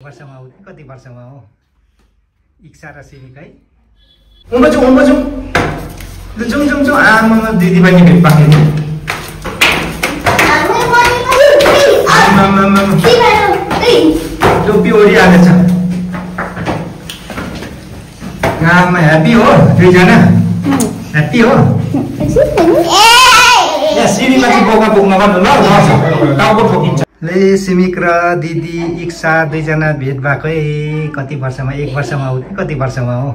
वर्षमा हो कति वर्षमा हो इच्छा र सिमिक है आमा दिदी बहिनी भेट पाक्ने टोपी ओढिहालेछ आमा ह्याप्पी हो दुईजना ह्याप्पी हो सिमीमा चाहिँ बोका बोक्न गर्नु ल टाउको ठोकिन्छ ले सिमिक र दिदी इच्छा दुईजना भेट भएकै कति वर्षमा एक वर्षमा हो कति वर्षमा हो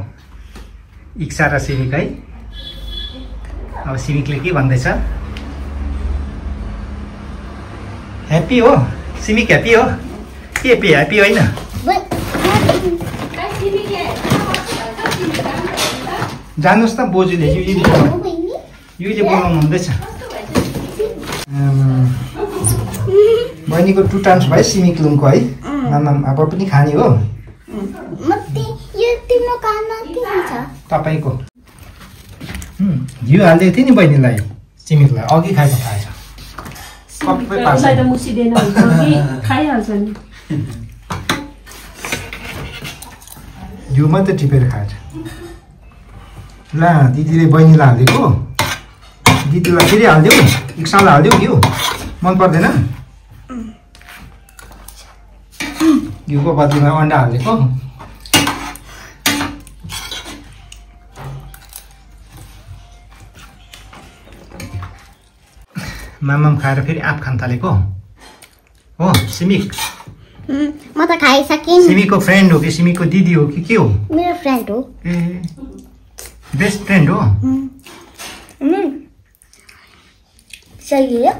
इच्छा र सिमिक है अब सिमिकले के भन्दैछ ह्याप्पी हो सिमिक ह्याप्पी हो के ह्याप्पी होइन जानुहोस् त बोजूले युले बोलाउनु हुँदैछ बहिनीको 2 टाइम्स भयो सिमिक लुङको है मामा अब पनि खाने हो तपाईँको घिउ हालिदिएको थिएँ नि बहिनीलाई सिमिकलाई अघि खाएको थाहा छ घिउ मात्रै टिपेर खाएछ ला दिदीले बहिनीलाई हालिदिएको दिदीलाई फेरि हालिदेऊ इक्सालाई हालिदेऊ घिउ मन पर्दैन घिउको बदलीमा अन्डा हालेको मामाम खाएर फेरि आँप खान थालेको हो सिमिक म त खाइसकेँ सिमिकको फ्रेन्ड हो कि सिमिकको दिदी हो कि के हो मेरो फ्रेन्ड हो ए बेस्ट फ्रेन्ड हो सही हो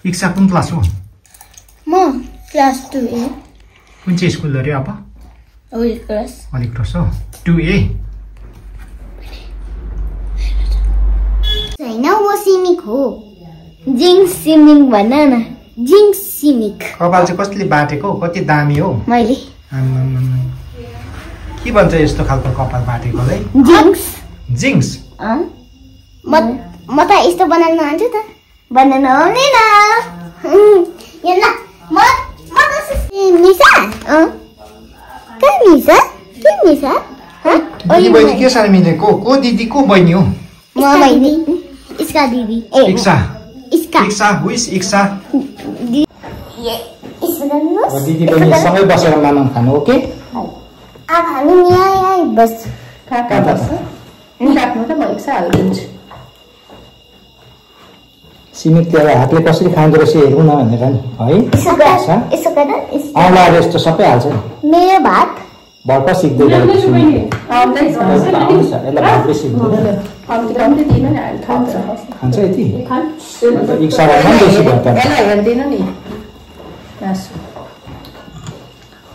इच्छा कुन क्लास हो म क्लास 2A कुन चाहिँ स्कुल अरे अब होली क्रस हो 2A हैन म सिमिक हो जिङ्स सिमिक भन्न न जिङ्स सिमिक कपाल चाहिँ कसले बाटेको कति दामी हो मैले के भन्छ यस्तो खालको कपाल बाटेकोलाई जिङ्स जिङ्स म त यस्तो बनाउन आउँछु त बनाउन आउँदैन यहाँ म त मिसा के मिसा दिदी बहिनी के साह्रो मिलेको को दिदी को बहिनी हो म बहिनी इसका दिदी इक्सा इसका हु इज इक्सा दिदी बहिनी सँगै बसेर मामा खानु ओके अब हामी यहाँ बस कहाँ बस राख्नु त म इक्सा हालिदिन्छु सिमिक त्यो हातले कसरी खाँदो रहेछ हेरौँ न भनेर नि है औँलाहरू यस्तो सबै हाल्छ मेरो भात भर्खर सिक्दै गरेको छु यसलाई भातले सिक्दैन खान्छ यति इक्सालाई पनि बेसी भयो त हेर्दिन नि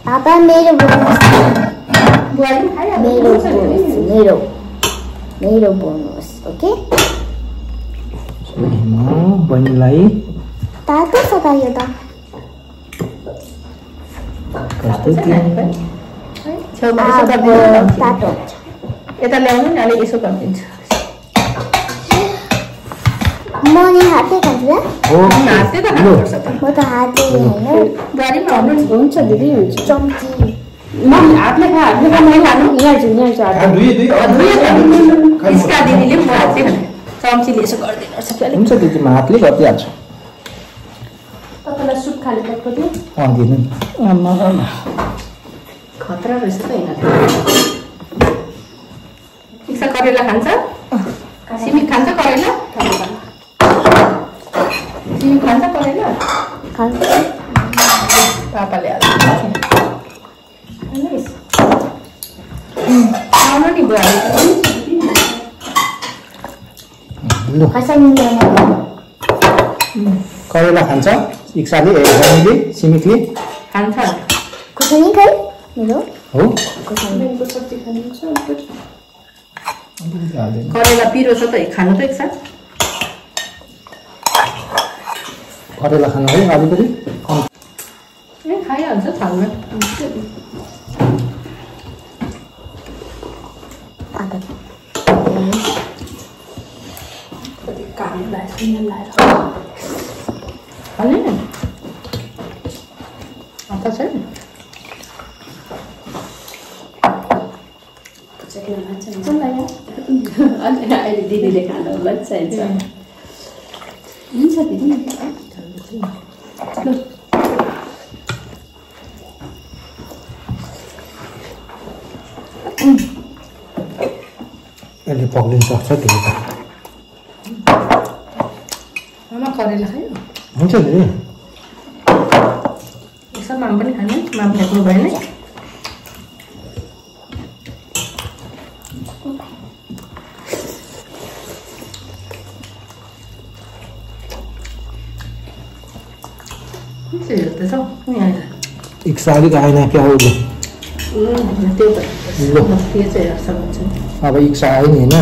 पापा मेरो बोनस ओके बहिनीलाई तातो छ त यो त तातो यता ल्याउनु नि अलिक यसो गरिदिन्छु म नि हातै खान्छु हातले त खानुपर्छ त म त हातै होइन बुहारीमा हुन्छ दिदी चम्ची हातले खा मैले खानु यहाँ छु इसका दिदीले म हातले खाने चम्चीले यसो गरिदिनुपर्छ कि अलिक हुन्छ दिदी म हातले गरिदिइहाल्छु तपाईँलाई सुप खाने कति दिनु खतरा रहेछ त होइन इक्सा करेला खान्छ सिमिक खान्छ करेला सिमिक खान्छ करेला पापाले आउनु नि बुहारी करेला खान्छ इक्साले बहिनीले सिमिकले खान्छ खुर्सानी खाइ मेरो हो सब्जी खानुहुन्छ करेला पिरो छ त खानु त एकसाथ करेला खानु है अलिकति खाइहाल्छ थालमा काम लाग्छ आता छैन अहिले दिदीले खाँदा होला नि चाहिन्छ हुन्छ दिदी यसले पक्लिन सक्छ त्यो त मामा करेला खायो हुन्छ नि यसो माम पनि खाने माम फ्याँक्नु भएन त्यसो यहाँ एक सालिक आएन क्या हो त्यो त त्यो चाहिँ हेर्छ भन्छ अब इच्छा आयो नि होइन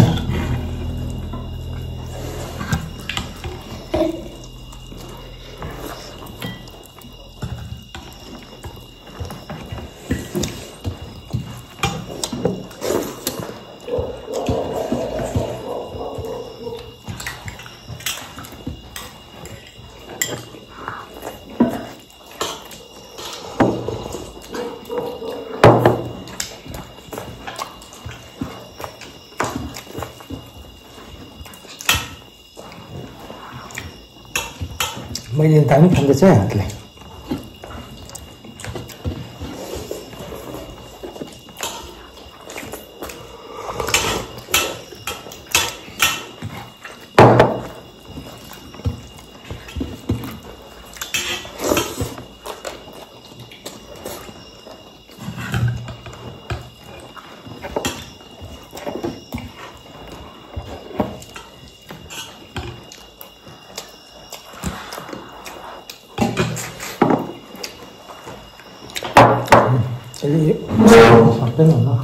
मैले दामी खाँदैछ हातले सक्दैन होला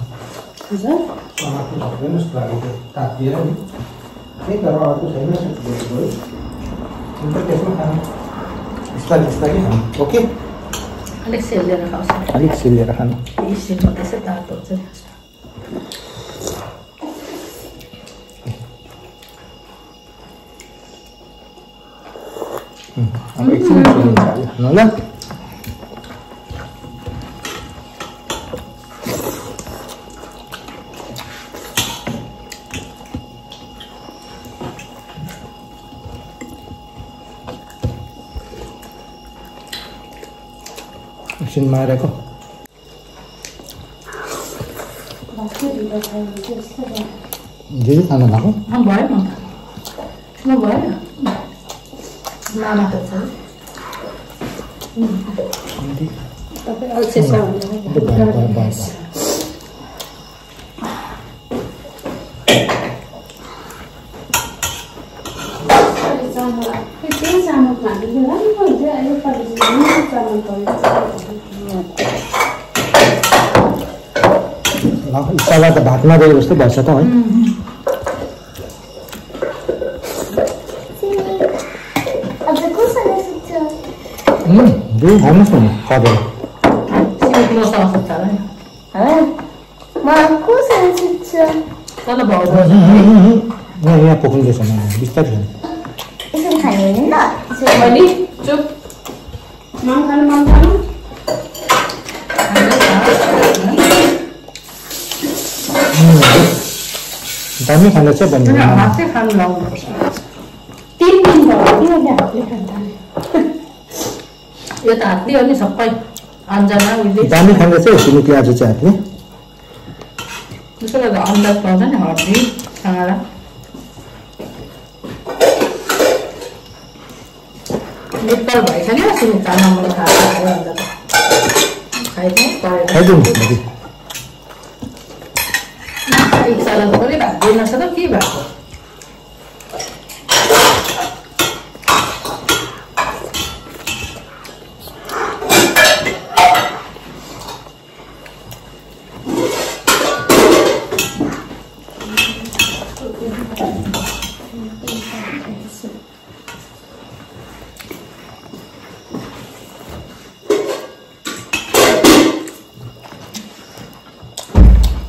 सक्दैन जस्तो लाग्यो काटिएर नि त्यही तर अर्को छैन त्यसमा खानु बिस्तारै बिस्तारै खानु ओके अलिक सेलेर खाउँछ अलिक सेलेर खानु सेलमा त्यसै तातो हुन्छ अब एकछिन खानु ल एकछिन मारेको दिदी खानु भएको भयो म भयो मामा त छ तपाईँ अल्छी छ सल्लाह त भातमा गयो जस्तो भएछ त है खानुहोस् न खबर यहाँ पोख्दैछ बिस्तारै चुप माम खानु दामी खाँदैछ भन्नु हातै खानु लाउनुपर्छ 3 दिन भयो हातले खान्छ यो त हातले हो नि सबै अन्जना उहिले दामी खाँदैछ सुमिति आज चाहिँ हातले त्यसो गर्दा अन्दाज पाउँछ नि हर्दी खाँदा निप्पल भइसक्यो सुमिता नम्बर खाइदिउँ इच्छालाई त पनि भात दिन नसक्छ के भएको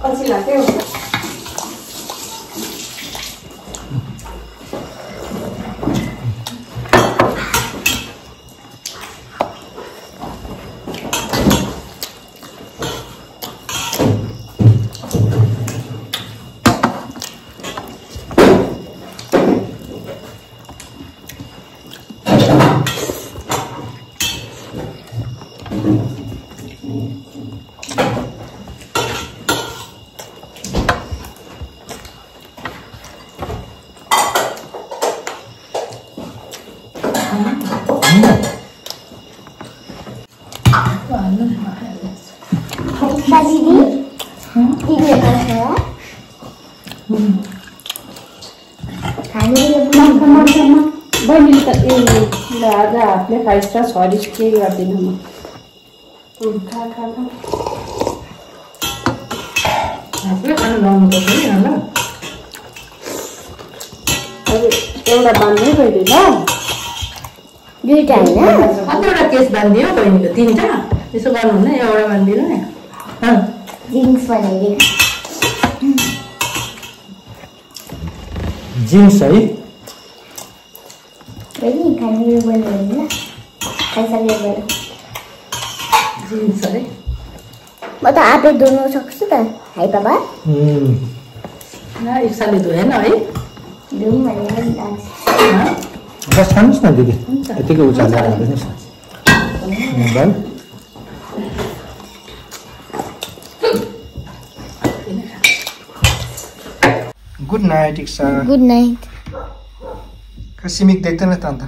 अल्छी लाग्यो बहिनीले त ल आज हातले खाइस् र छरिस के गर्दिनँ म खा खा खा आफूले खानु लाउनुपर्छ नि ल अब एउटा बान्दै बहिनी ल दुईटा होइन कतिवटा केस बान्दियो बहिनीको 3टा त्यसो गर्नुहुन्न एउटा बान्दिनु नि जिन्स बनाइदिनु जिन्स है बहिनी खानेकुरो बनाउनु ल खाइसकेर जिन्स है म त आफै धुनु सक्छु त है पापा इक्साले धोएन है धुम भनेर नि लाग्छ बस खानुहोस् न दिदी यतिकै उचालेर हालिदिनुहोस् न गुड नाइट इक्सा गुड नाइट सिमिक देख्दैन त अन्त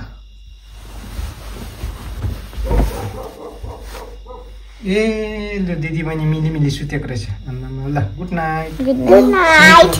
ए ल दिदी बहिनी मिली सुतेको रहेछ ल गुड नाइट गुड नाइट